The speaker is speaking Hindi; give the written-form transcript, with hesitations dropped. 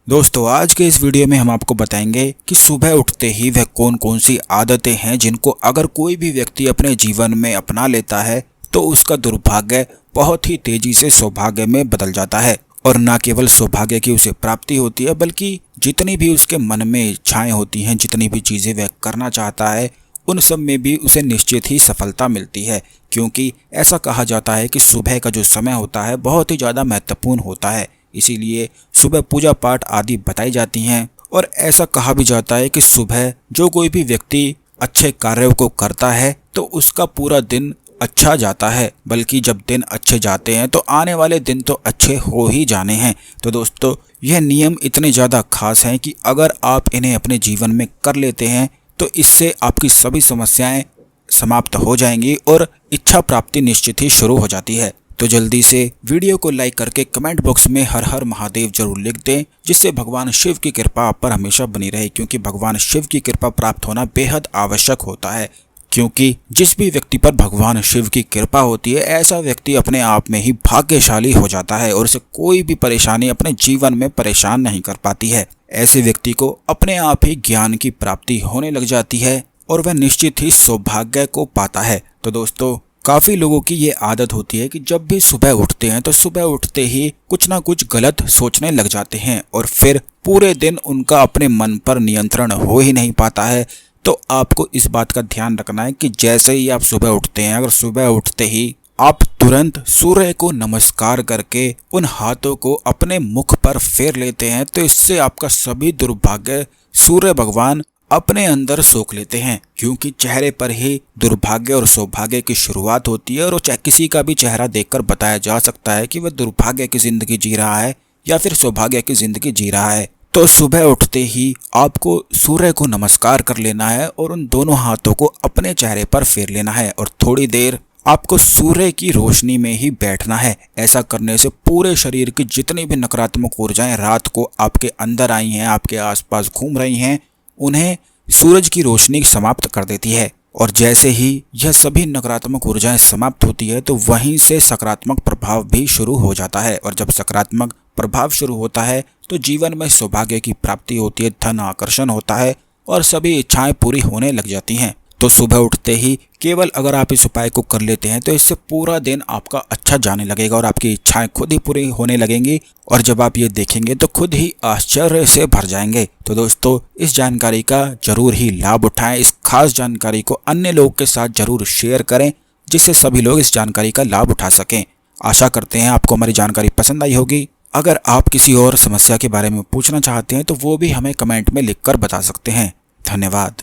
दोस्तों आज के इस वीडियो में हम आपको बताएंगे कि सुबह उठते ही वह कौन कौन सी आदतें हैं जिनको अगर कोई भी व्यक्ति अपने जीवन में अपना लेता है तो उसका दुर्भाग्य बहुत ही तेजी से सौभाग्य में बदल जाता है। और न केवल सौभाग्य की उसे प्राप्ति होती है बल्कि जितनी भी उसके मन में इच्छाएं होती हैं, जितनी भी चीज़ें वह करना चाहता है उन सब में भी उसे निश्चित ही सफलता मिलती है। क्योंकि ऐसा कहा जाता है कि सुबह का जो समय होता है बहुत ही ज़्यादा महत्वपूर्ण होता है, इसीलिए सुबह पूजा पाठ आदि बताई जाती हैं। और ऐसा कहा भी जाता है कि सुबह जो कोई भी व्यक्ति अच्छे कार्यों को करता है तो उसका पूरा दिन अच्छा जाता है, बल्कि जब दिन अच्छे जाते हैं तो आने वाले दिन तो अच्छे हो ही जाने हैं। तो दोस्तों यह नियम इतने ज़्यादा खास हैं कि अगर आप इन्हें अपने जीवन में कर लेते हैं तो इससे आपकी सभी समस्याएं समाप्त हो जाएंगी और इच्छा प्राप्ति निश्चित ही शुरू हो जाती है। तो जल्दी से वीडियो को लाइक करके कमेंट बॉक्स में हर हर महादेव जरूर लिख दें, जिससे भगवान शिव की कृपा आप पर हमेशा बनी रहे। क्योंकि भगवान शिव की कृपा प्राप्त होना बेहद आवश्यक होता है। क्योंकि जिस भी व्यक्ति पर भगवान शिव की कृपा होती है ऐसा व्यक्ति अपने आप में ही भाग्यशाली हो जाता है और उसे कोई भी परेशानी अपने जीवन में परेशान नहीं कर पाती है। ऐसे व्यक्ति को अपने आप ही ज्ञान की प्राप्ति होने लग जाती है और वह निश्चित ही सौभाग्य को पाता है। तो दोस्तों काफ़ी लोगों की ये आदत होती है कि जब भी सुबह उठते हैं तो सुबह उठते ही कुछ ना कुछ गलत सोचने लग जाते हैं और फिर पूरे दिन उनका अपने मन पर नियंत्रण हो ही नहीं पाता है। तो आपको इस बात का ध्यान रखना है कि जैसे ही आप सुबह उठते हैं, अगर सुबह उठते ही आप तुरंत सूर्य को नमस्कार करके उन हाथों को अपने मुख पर फेर लेते हैं तो इससे आपका सभी दुर्भाग्य सूर्य भगवान अपने अंदर सोख लेते हैं। क्योंकि चेहरे पर ही दुर्भाग्य और सौभाग्य की शुरुआत होती है और चाहे किसी का भी चेहरा देखकर बताया जा सकता है कि वह दुर्भाग्य की जिंदगी जी रहा है या फिर सौभाग्य की जिंदगी जी रहा है। तो सुबह उठते ही आपको सूर्य को नमस्कार कर लेना है और उन दोनों हाथों को अपने चेहरे पर फेर लेना है और थोड़ी देर आपको सूर्य की रोशनी में ही बैठना है। ऐसा करने से पूरे शरीर की जितनी भी नकारात्मक ऊर्जाएं रात को आपके अंदर आई हैं, आपके आसपास घूम रही हैं, उन्हें सूरज की रोशनी समाप्त कर देती है। और जैसे ही यह सभी नकारात्मक ऊर्जाएं समाप्त होती है तो वहीं से सकारात्मक प्रभाव भी शुरू हो जाता है। और जब सकारात्मक प्रभाव शुरू होता है तो जीवन में सौभाग्य की प्राप्ति होती है, धन आकर्षण होता है और सभी इच्छाएं पूरी होने लग जाती हैं। तो सुबह उठते ही केवल अगर आप इस उपाय को कर लेते हैं तो इससे पूरा दिन आपका अच्छा जाने लगेगा और आपकी इच्छाएं खुद ही पूरी होने लगेंगी। और जब आप ये देखेंगे तो खुद ही आश्चर्य से भर जाएंगे। तो दोस्तों इस जानकारी का जरूर ही लाभ उठाएं। इस खास जानकारी को अन्य लोगों के साथ जरूर शेयर करें जिससे सभी लोग इस जानकारी का लाभ उठा सकें। आशा करते हैं आपको हमारी जानकारी पसंद आई होगी। अगर आप किसी और समस्या के बारे में पूछना चाहते हैं तो वो भी हमें कमेंट में लिखकर बता सकते हैं। धन्यवाद।